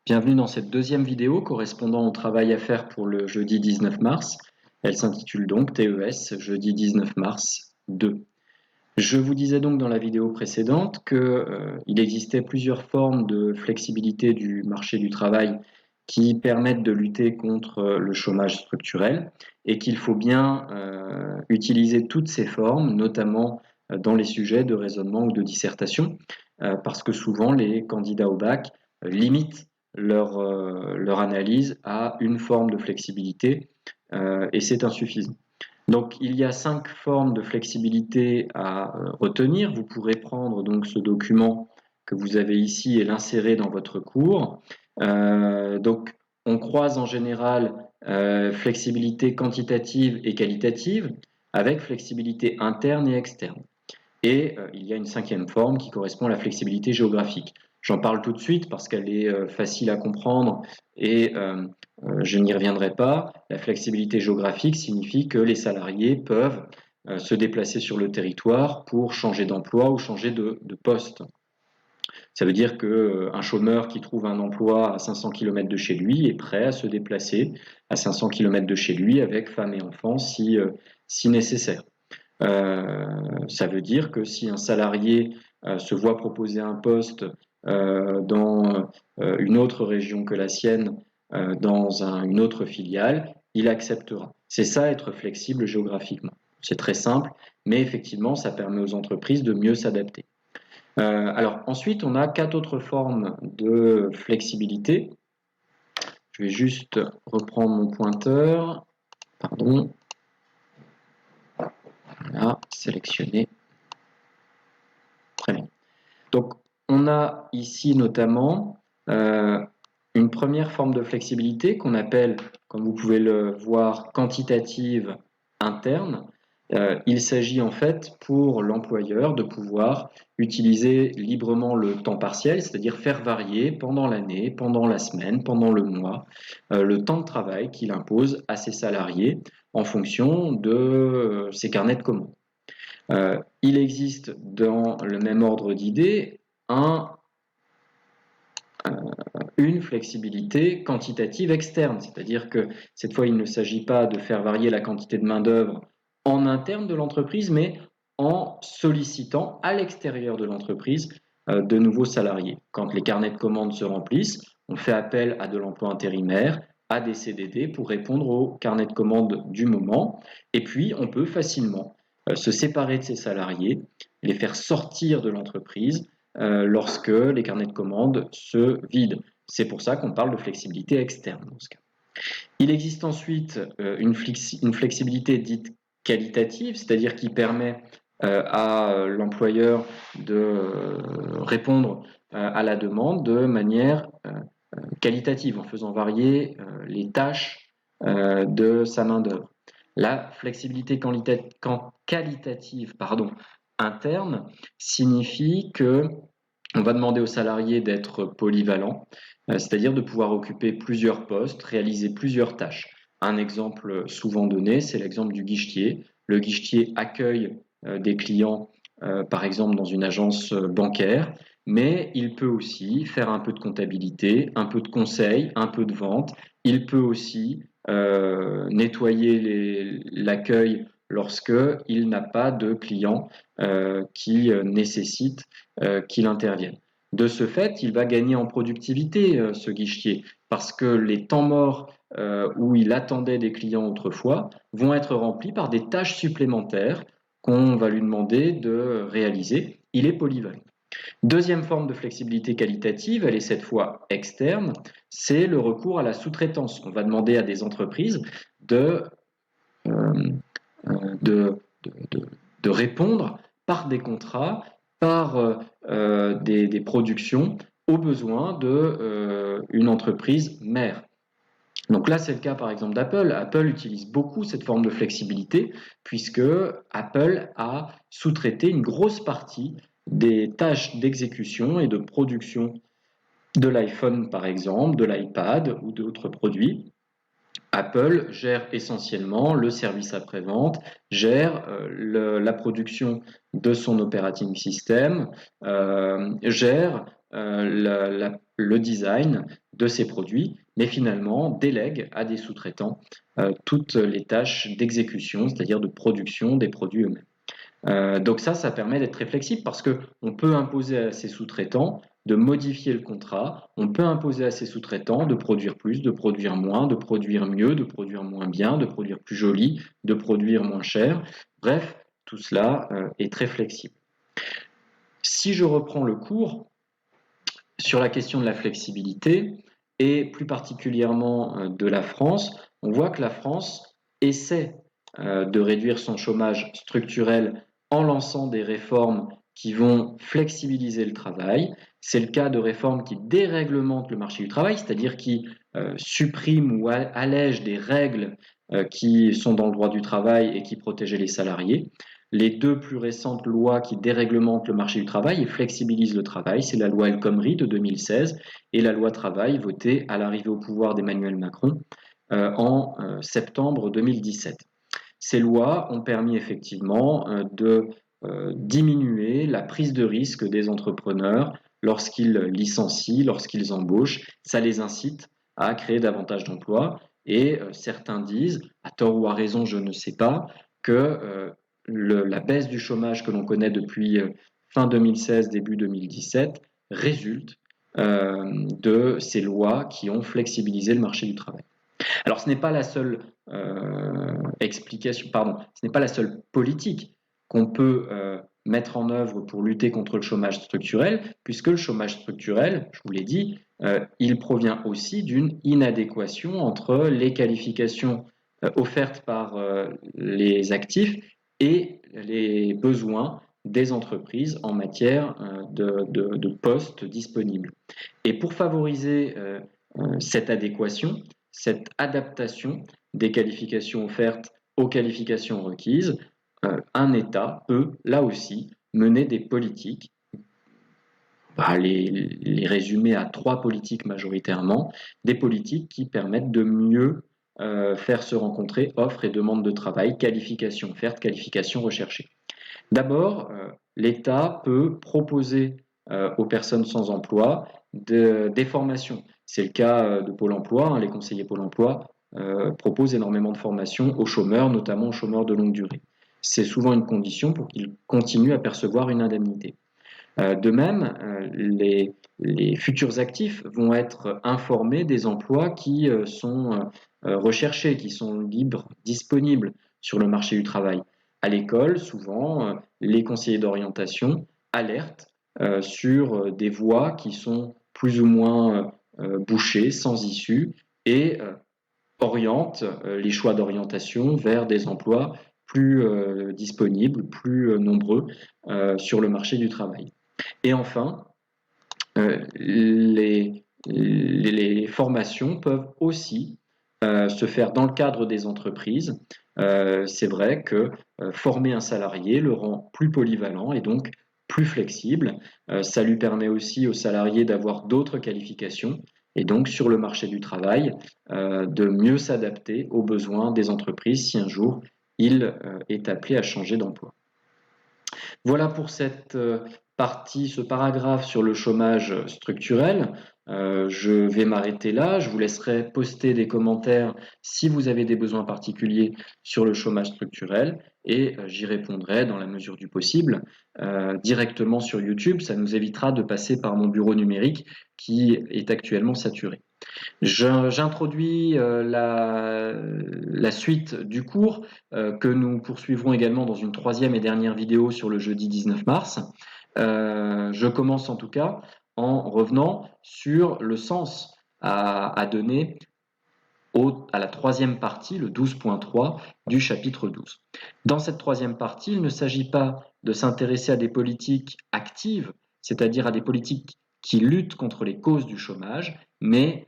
Bienvenue dans cette deuxième vidéo correspondant au travail à faire pour le jeudi 19 mars. Elle s'intitule donc TES, jeudi 19 mars 2. Je vous disais donc dans la vidéo précédente qu'il existait plusieurs formes de flexibilité du marché du travail qui permettent de lutter contre le chômage structurel et qu'il faut bien utiliser toutes ces formes, notamment dans les sujets de raisonnement ou de dissertation, parce que souvent les candidats au bac limitent leur analyse à une forme de flexibilité et c'est insuffisant. Donc il y a 5 formes de flexibilité à retenir. Vous pourrez prendre donc ce document que vous avez ici et l'insérer dans votre cours. Donc on croise en général flexibilité quantitative et qualitative avec flexibilité interne et externe. Et il y a une 5e forme qui correspond à la flexibilité géographique. J'en parle tout de suite parce qu'elle est facile à comprendre et je n'y reviendrai pas. La flexibilité géographique signifie que les salariés peuvent se déplacer sur le territoire pour changer d'emploi ou changer de poste. Ça veut dire qu'un chômeur qui trouve un emploi à 500 km de chez lui est prêt à se déplacer à 500 km de chez lui avec femme et enfants si nécessaire. Ça veut dire que si un salarié se voit proposer un poste dans une autre région que la sienne, dans une autre filiale, il acceptera. C'est ça être flexible géographiquement. C'est très simple, mais effectivement, ça permet aux entreprises de mieux s'adapter. Alors ensuite, on a 4 autres formes de flexibilité. Je vais juste reprendre mon pointeur. Pardon. Voilà, sélectionner. Très bien. Donc, on a ici notamment une première forme de flexibilité qu'on appelle, comme vous pouvez le voir, quantitative interne. Il s'agit en fait pour l'employeur de pouvoir utiliser librement le temps partiel, c'est-à-dire faire varier pendant l'année, pendant la semaine, pendant le mois, le temps de travail qu'il impose à ses salariés en fonction de ses carnets de commandes. Il existe dans le même ordre d'idées une flexibilité quantitative externe, c'est-à-dire que cette fois il ne s'agit pas de faire varier la quantité de main-d'œuvre en interne de l'entreprise, mais en sollicitant à l'extérieur de l'entreprise de nouveaux salariés. Quand les carnets de commandes se remplissent, on fait appel à de l'emploi intérimaire, à des CDD pour répondre aux carnets de commandes du moment, et puis on peut facilement se séparer de ces salariés, les faire sortir de l'entreprise lorsque les carnets de commandes se vident. C'est pour ça qu'on parle de flexibilité externe dans ce cas. Il existe ensuite une flexibilité dite qualitative, c'est-à-dire qui permet à l'employeur de répondre à la demande de manière qualitative, en faisant varier les tâches de sa main-d'œuvre. La flexibilité qualitative interne signifie que on va demander aux salariés d'être polyvalents, c'est-à-dire de pouvoir occuper plusieurs postes, réaliser plusieurs tâches. Un exemple souvent donné, c'est l'exemple du guichetier. Le guichetier accueille des clients, par exemple dans une agence bancaire, mais il peut aussi faire un peu de comptabilité, un peu de conseil, un peu de vente. Il peut aussi nettoyer l'accueil lorsque il n'a pas de clients qui nécessitent qu'il intervienne. De ce fait, il va gagner en productivité, ce guichetier, parce que les temps morts où il attendait des clients autrefois vont être remplis par des tâches supplémentaires qu'on va lui demander de réaliser. Il est polyvalent. Deuxième forme de flexibilité qualitative, elle est cette fois externe, c'est le recours à la sous-traitance. On va demander à des entreprises de, de, de répondre par des contrats, par des productions aux besoins d'une entreprise mère. Donc là, c'est le cas par exemple d'Apple. Apple utilise beaucoup cette forme de flexibilité puisque Apple a sous-traité une grosse partie des tâches d'exécution et de production de l'iPhone par exemple, de l'iPad ou d'autres produits. Apple gère essentiellement le service après-vente, gère la production de son operating system, gère le design de ces produits, mais finalement délègue à des sous-traitants toutes les tâches d'exécution, c'est-à-dire de production des produits eux-mêmes. Donc ça permet d'être très flexible parce qu'on peut imposer à ses sous-traitants de modifier le contrat, on peut imposer à ses sous-traitants de produire plus, de produire moins, de produire mieux, de produire moins bien, de produire plus joli, de produire moins cher. Bref, tout cela est très flexible. Si je reprends le cours sur la question de la flexibilité, et plus particulièrement de la France, on voit que la France essaie de réduire son chômage structurel en lançant des réformes qui vont flexibiliser le travail. C'est le cas de réformes qui déréglementent le marché du travail, c'est-à-dire qui suppriment ou allègent des règles qui sont dans le droit du travail et qui protégeaient les salariés. Les deux plus récentes lois qui déréglementent le marché du travail et flexibilisent le travail, c'est la loi El Khomri de 2016 et la loi travail votée à l'arrivée au pouvoir d'Emmanuel Macron en septembre 2017. Ces lois ont permis effectivement de diminuer la prise de risque des entrepreneurs lorsqu'ils licencient, lorsqu'ils embauchent. Ça les incite à créer davantage d'emplois et certains disent, à tort ou à raison, je ne sais pas, que la baisse du chômage que l'on connaît depuis fin 2016, début 2017 résulte de ces lois qui ont flexibilisé le marché du travail. Alors ce n'est pas la seule ce n'est pas la seule politique qu'on peut mettre en œuvre pour lutter contre le chômage structurel, puisque le chômage structurel, je vous l'ai dit, il provient aussi d'une inadéquation entre les qualifications offertes par les actifs et les besoins des entreprises en matière de postes disponibles. Et pour favoriser cette adéquation, cette adaptation des qualifications offertes aux qualifications requises, un État peut, là aussi, mener des politiques, on va les résumer à 3 politiques majoritairement, des politiques qui permettent de mieux faire se rencontrer offre et demande de travail, qualification offerte, qualification recherchée. D'abord, l'État peut proposer aux personnes sans emploi des formations. C'est le cas de Pôle emploi, les conseillers Pôle emploi proposent énormément de formations aux chômeurs, notamment aux chômeurs de longue durée. C'est souvent une condition pour qu'ils continuent à percevoir une indemnité. De même, les futurs actifs vont être informés des emplois qui sont recherchés, qui sont libres, disponibles sur le marché du travail. À l'école, souvent, les conseillers d'orientation alertent sur des voies qui sont plus ou moins bouchées, sans issue, et orientent les choix d'orientation vers des emplois plus disponibles, plus nombreux sur le marché du travail. Et enfin, les formations peuvent aussi se faire dans le cadre des entreprises. C'est vrai que former un salarié le rend plus polyvalent et donc plus flexible. Ça lui permet aussi au salarié d'avoir d'autres qualifications et donc sur le marché du travail de mieux s'adapter aux besoins des entreprises si un jour il est appelé à changer d'emploi. Voilà pour cette partie, ce paragraphe sur le chômage structurel. Je vais m'arrêter là. Je vous laisserai poster des commentaires si vous avez des besoins particuliers sur le chômage structurel et j'y répondrai dans la mesure du possible directement sur YouTube. Ça nous évitera de passer par mon bureau numérique qui est actuellement saturé. J'introduis la suite du cours que nous poursuivrons également dans une 3e et dernière vidéo sur le jeudi 19 mars. Je commence en tout cas en revenant sur le sens à donner à la 3e partie, le 12.3 du chapitre 12. Dans cette 3e partie, il ne s'agit pas de s'intéresser à des politiques actives, c'est-à-dire à des politiques qui luttent contre les causes du chômage, mais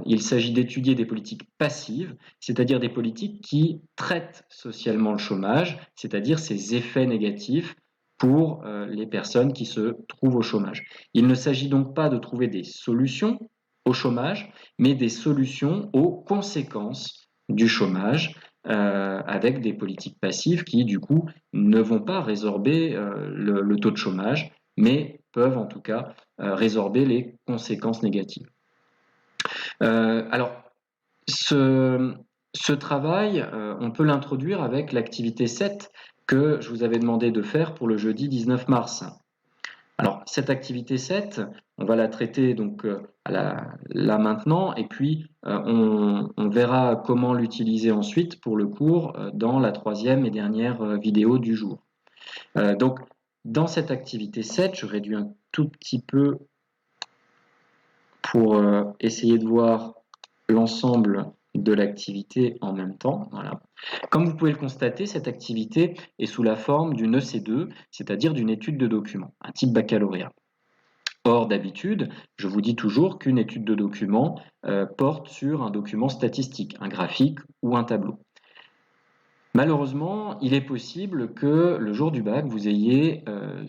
il s'agit d'étudier des politiques passives, c'est-à-dire des politiques qui traitent socialement le chômage, c'est-à-dire ses effets négatifs pour les personnes qui se trouvent au chômage. Il ne s'agit donc pas de trouver des solutions au chômage, mais des solutions aux conséquences du chômage avec des politiques passives qui, du coup, ne vont pas résorber le taux de chômage, mais peuvent en tout cas résorber les conséquences négatives. Alors, ce travail, on peut l'introduire avec l'activité 7 que je vous avais demandé de faire pour le jeudi 19 mars. Alors, cette activité 7, on va la traiter donc là maintenant, et puis on verra comment l'utiliser ensuite pour le cours dans la troisième et dernière vidéo du jour. Donc, dans cette activité 7, je réduis un tout petit peu pour essayer de voir l'ensemble de l'activité en même temps. Voilà. Comme vous pouvez le constater, cette activité est sous la forme d'une EC2, c'est-à-dire d'une étude de document, un type baccalauréat. Or, d'habitude, je vous dis toujours qu'une étude de document porte sur un document statistique, un graphique ou un tableau. Malheureusement, il est possible que le jour du bac, vous ayez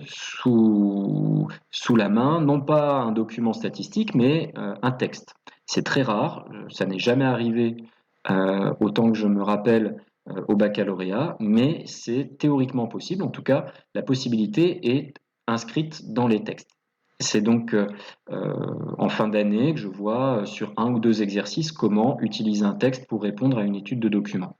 sous la main, non pas un document statistique, mais un texte. C'est très rare, ça n'est jamais arrivé autant que je me rappelle au baccalauréat, mais c'est théoriquement possible. En tout cas, la possibilité est inscrite dans les textes. C'est donc en fin d'année que je vois sur un ou deux exercices comment utiliser un texte pour répondre à une étude de document.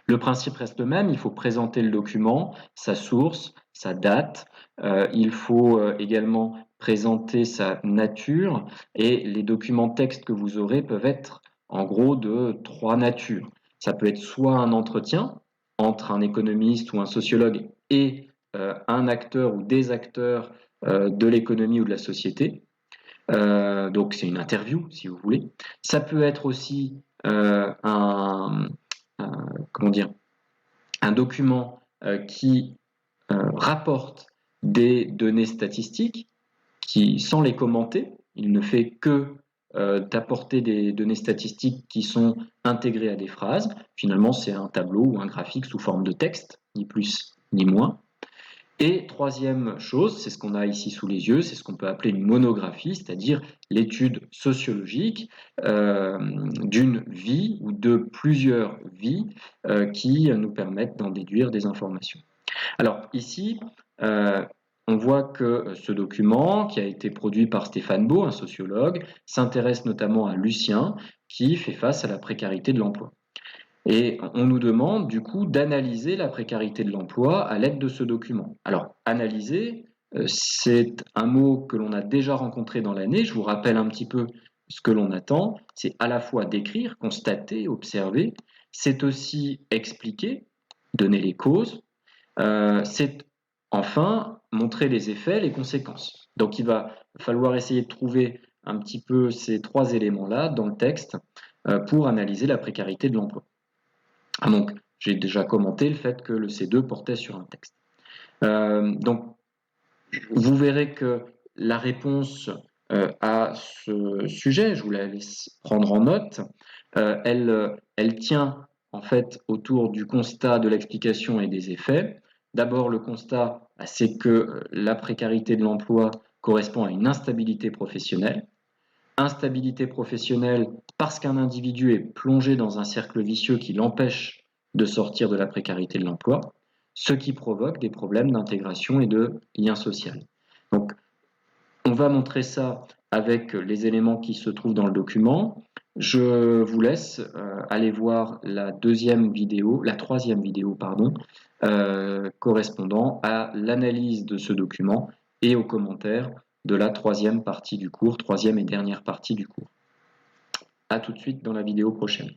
Le principe reste le même, il faut présenter le document, sa source, sa date, il faut également présenter sa nature et les documents textes que vous aurez peuvent être en gros de trois natures. Ça peut être soit un entretien entre un économiste ou un sociologue et un acteur ou des acteurs de l'économie ou de la société. Donc c'est une interview si vous voulez. Ça peut être aussi comment dire, un document qui rapporte des données statistiques qui, sans les commenter, il ne fait que d'apporter des données statistiques qui sont intégrées à des phrases. Finalement, c'est un tableau ou un graphique sous forme de texte, ni plus ni moins. Et troisième chose, c'est ce qu'on a ici sous les yeux, c'est ce qu'on peut appeler une monographie, c'est-à-dire l'étude sociologique d'une vie ou de plusieurs vies qui nous permettent d'en déduire des informations. Alors ici, on voit que ce document, qui a été produit par Stéphane Beau, un sociologue, s'intéresse notamment à Lucien, qui fait face à la précarité de l'emploi. Et on nous demande du coup d'analyser la précarité de l'emploi à l'aide de ce document. Alors, analyser, c'est un mot que l'on a déjà rencontré dans l'année. Je vous rappelle un petit peu ce que l'on attend. C'est à la fois décrire, constater, observer. C'est aussi expliquer, donner les causes. C'est enfin montrer les effets, les conséquences. Donc, il va falloir essayer de trouver un petit peu ces trois éléments-là dans le texte pour analyser la précarité de l'emploi. Donc, j'ai déjà commenté le fait que le C2 portait sur un texte. Donc, vous verrez que la réponse à ce sujet, je vous la laisse prendre en note, elle tient en fait autour du constat, de l'explication et des effets. D'abord, le constat, c'est que la précarité de l'emploi correspond à une instabilité professionnelle. Instabilité professionnelle parce qu'un individu est plongé dans un cercle vicieux qui l'empêche de sortir de la précarité de l'emploi, ce qui provoque des problèmes d'intégration et de lien social. Donc, on va montrer ça avec les éléments qui se trouvent dans le document. Je vous laisse aller voir la troisième vidéo, correspondant à l'analyse de ce document et aux commentaires de la troisième partie du cours, troisième et dernière partie du cours. À tout de suite dans la vidéo prochaine.